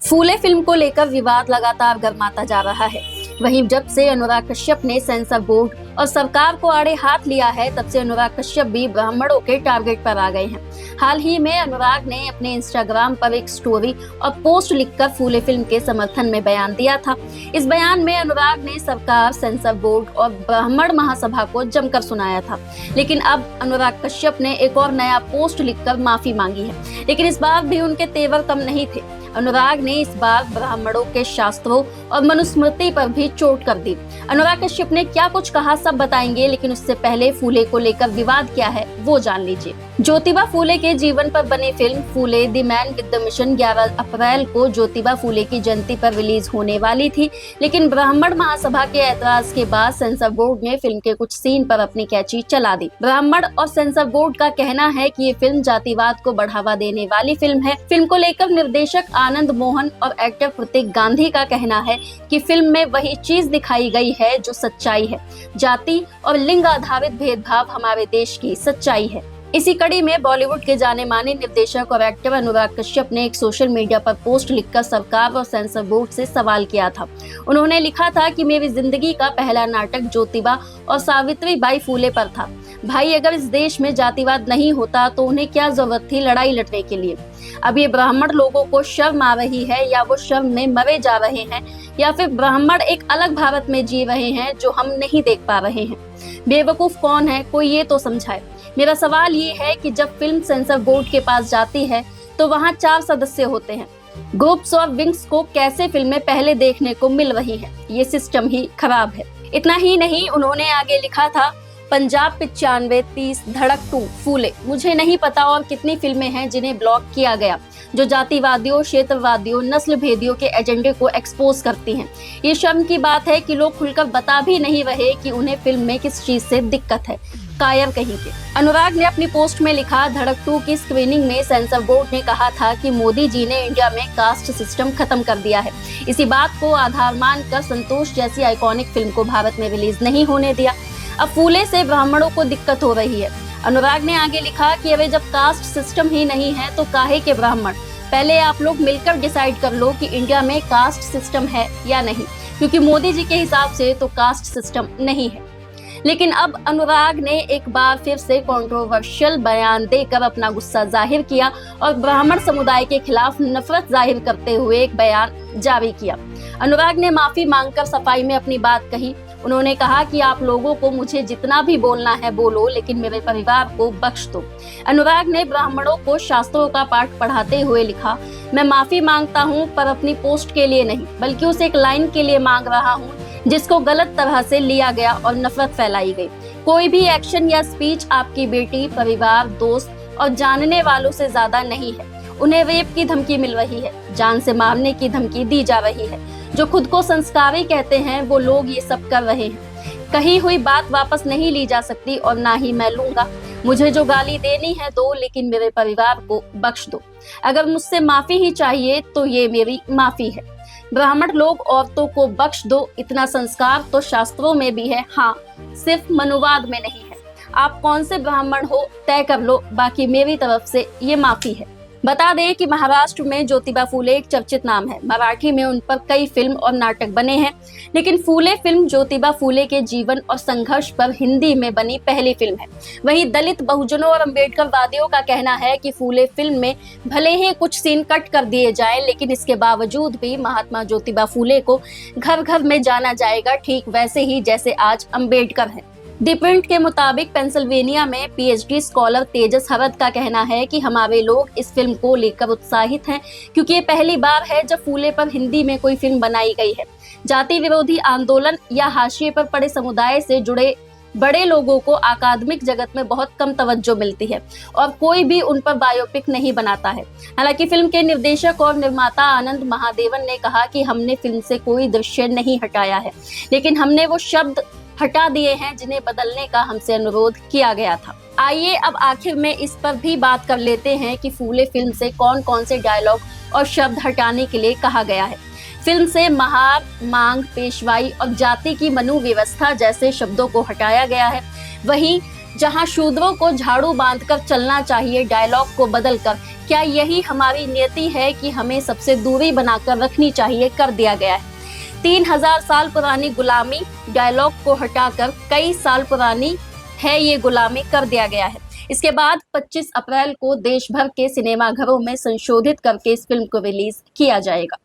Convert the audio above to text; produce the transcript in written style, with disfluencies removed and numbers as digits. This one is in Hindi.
फूले फिल्म को लेकर विवाद लगातार गर्माता जा रहा है। वहीं जब से अनुराग कश्यप ने सेंसर बोर्ड और सरकार को आड़े हाथ लिया है, तब से अनुराग कश्यप भी ब्राह्मणों के टारगेट पर आ गए हैं। हाल ही में अनुराग ने अपने इंस्टाग्राम पर एक स्टोरी और पोस्ट लिखकर फूले फिल्म के समर्थन में बयान दिया था। इस बयान में अनुराग ने सरकार, सेंसर बोर्ड और ब्राह्मण महासभा को जमकर सुनाया था। लेकिन अब अनुराग कश्यप ने एक और नया पोस्ट लिखकर माफी मांगी है, लेकिन इस बार भी उनके तेवर कम नहीं थे। अनुराग ने इस बार ब्राह्मणों के शास्त्रों और मनुस्मृति पर भी चोट कर दी। अनुराग कश्यप ने क्या कुछ कहा सब बताएंगे, लेकिन उससे पहले फूले को लेकर विवाद क्या है वो जान लीजिए। ज्योतिबा फूले के जीवन पर बनी film Phule the man with the mission 11 अप्रैल को ज्योतिबा फूले की जयंती पर रिलीज होने वाली थी, लेकिन ब्राह्मण महासभा के ऐतराज के बाद सेंसर बोर्ड ने फिल्म के कुछ सीन पर अपनी कैंची चला दी। ब्राह्मण और सेंसर बोर्ड का कहना है कि ये फिल्म जातिवाद को बढ़ावा देने वाली फिल्म है। फिल्म को लेकर निर्देशक आनंद मोहन और एक्टर प्रतीक गांधी का कहना है कि फिल्म में वही चीज दिखाई गई है जो सच्चाई है। जाति और लिंग आधारित भेदभाव हमारे देश की सच्चाई है। इसी कड़ी में बॉलीवुड के जाने माने निर्देशक और एक्टर अनुराग कश्यप ने एक सोशल मीडिया पर पोस्ट लिखकर सरकार और सेंसर बोर्ड से सवाल किया था। उन्होंने लिखा था कि मेरी जिंदगी का पहला नाटक ज्योतिबा और सावित्रीबाई फूले पर था। भाई, अगर इस देश में जातिवाद नहीं होता तो उन्हें क्या जरूरत थी लड़ाई लड़ने के लिए। अब ये ब्राह्मण लोगों को शर्म आ रही है, या वो शर्म में मरे जा रहे हैं, या फिर ब्राह्मण एक अलग भारत में जी रहे हैं जो हम नहीं देख पा रहे हैं। बेवकूफ कौन है, कोई ये तो समझाए। मेरा सवाल ये है कि जब फिल्म सेंसर बोर्ड के पास जाती है तो वहाँ 4 सदस्य होते हैं। ग्रुप्स और विंग्स को कैसे फिल्में पहले देखने को मिल रही हैं? ये सिस्टम ही खराब है। इतना ही नहीं, उन्होंने आगे लिखा था, पंजाब 95, 30, धड़क 2, फूले। मुझे नहीं पता और कितनी फिल्में हैं जिन्हें ब्लॉक किया गया, जो जातिवादियों, क्षेत्रवादियों, नस्ल भेदियों के एजेंडे को एक्सपोज करती हैं। ये शर्म की बात है कि लोग खुलकर बता भी नहीं रहे कि उन्हें फिल्म में किस चीज से दिक्कत है। कायर कहीं के। अनुराग ने अपनी पोस्ट में लिखा, धड़क 2 की स्क्रीनिंग में सेंसर बोर्ड ने कहा था कि मोदी जी ने इंडिया में कास्ट सिस्टम खत्म कर दिया है। इसी बात को आधार मानकर संतोष जैसी आइकॉनिक फिल्म को भारत में रिलीज नहीं होने दिया। अब फूले से ब्राह्मणों को दिक्कत हो रही है। अनुराग ने आगे लिखा कि अरे जब कास्ट सिस्टम ही नहीं है तो काहे के ब्राह्मण। पहले आप लोग मिलकर डिसाइड कर लो कि इंडिया में कास्ट सिस्टम है या नहीं, क्योंकि मोदी जी के हिसाब से तो कास्ट सिस्टम नहीं है। लेकिन अब अनुराग ने एक बार फिर से कंट्रोवर्शियल बयान देकर अपना गुस्सा जाहिर किया और ब्राह्मण समुदाय के खिलाफ नफरत जाहिर करते हुए एक बयान जारी किया। अनुराग ने माफी मांगकर सफाई में अपनी बात कही। उन्होंने कहा कि आप लोगों को मुझे जितना भी बोलना है बोलो, लेकिन मेरे परिवार को बख्श दो। अनुराग ने ब्राह्मणों को शास्त्रों का पाठ पढ़ाते हुए लिखा, मैं माफी मांगता हूँ, पर अपनी पोस्ट के लिए नहीं, बल्कि उस एक लाइन के लिए मांग रहा हूँ जिसको गलत तरह से लिया गया और नफरत फैलाई गई। कोई भी एक्शन या स्पीच आपकी बेटी, परिवार, दोस्त और जानने वालों से ज्यादा नहीं है। उन्हें रेप की धमकी मिल रही है, जान से मारने की धमकी दी जा रही है। जो खुद को संस्कारी कहते हैं वो लोग ये सब कर रहे हैं। कही हुई बात वापस नहीं ली जा सकती और ना ही मैं लूंगा। मुझे जो गाली देनी है दो, लेकिन मेरे परिवार को बख्श दो। अगर मुझसे माफी ही चाहिए तो ये मेरी माफी है। ब्राह्मण लोग औरतों को बख्श दो, इतना संस्कार तो शास्त्रों में भी है, हाँ, सिर्फ मनुवाद में नहीं है। आप कौन से ब्राह्मण हो तय कर लो, बाकी मेरी तरफ से ये माफी है। बता दें कि महाराष्ट्र में ज्योतिबा फूले एक चर्चित नाम है। मराठी में उन पर कई फिल्म और नाटक बने हैं, लेकिन फूले फिल्म ज्योतिबा फूले के जीवन और संघर्ष पर हिंदी में बनी पहली फिल्म है। वहीं दलित, बहुजनों और अम्बेडकरवादियों का कहना है कि फूले फिल्म में भले ही कुछ सीन कट कर दिए जाएं, लेकिन इसके बावजूद भी महात्मा ज्योतिबा फूले को घर घर में जाना जाएगा, ठीक वैसे ही जैसे आज अम्बेडकर है। दी प्रिंट के मुताबिक पेंसिल्वेनिया में पीएचडी स्कॉलर तेजस हरद का कहना है कि हमारे लोग इस फिल्म को लेकर उत्साहित हैं, क्योंकि ये पहली बार है जब फूले पर हिंदी में कोई फिल्म बनाई गई है। जाति विरोधी आंदोलन या हाशिए पर पड़े समुदाय से जुड़े बड़े लोगों को अकादमिक जगत में बहुत कम तवज्जो मिलती है और कोई भी उन पर बायोपिक नहीं बनाता है। हालांकि फिल्म के निर्देशक और निर्माता आनंद महादेवन ने कहा कि हमने फिल्म से कोई दृश्य नहीं हटाया है, लेकिन हमने वो शब्द हटा दिए हैं जिन्हें बदलने का हमसे अनुरोध किया गया था। आइए अब आखिर में इस पर भी बात कर लेते हैं कि फूले फिल्म से कौन कौन से डायलॉग और शब्द हटाने के लिए कहा गया है। फिल्म से महार, मांग, पेशवाई और जाति की मनु व्यवस्था जैसे शब्दों को हटाया गया है। वहीं जहां शूद्रों को झाड़ू बांधकर चलना चाहिए डायलॉग को बदलकर क्या यही हमारी नियति है कि हमें सबसे दूरी बनाकर रखनी चाहिए कर दिया गया है। 3000 साल पुरानी गुलामी डायलॉग को हटाकर कई साल पुरानी है ये गुलामी कर दिया गया है। इसके बाद 25 अप्रैल को देश भर के सिनेमा घरों में संशोधित करके इस फिल्म को रिलीज किया जाएगा।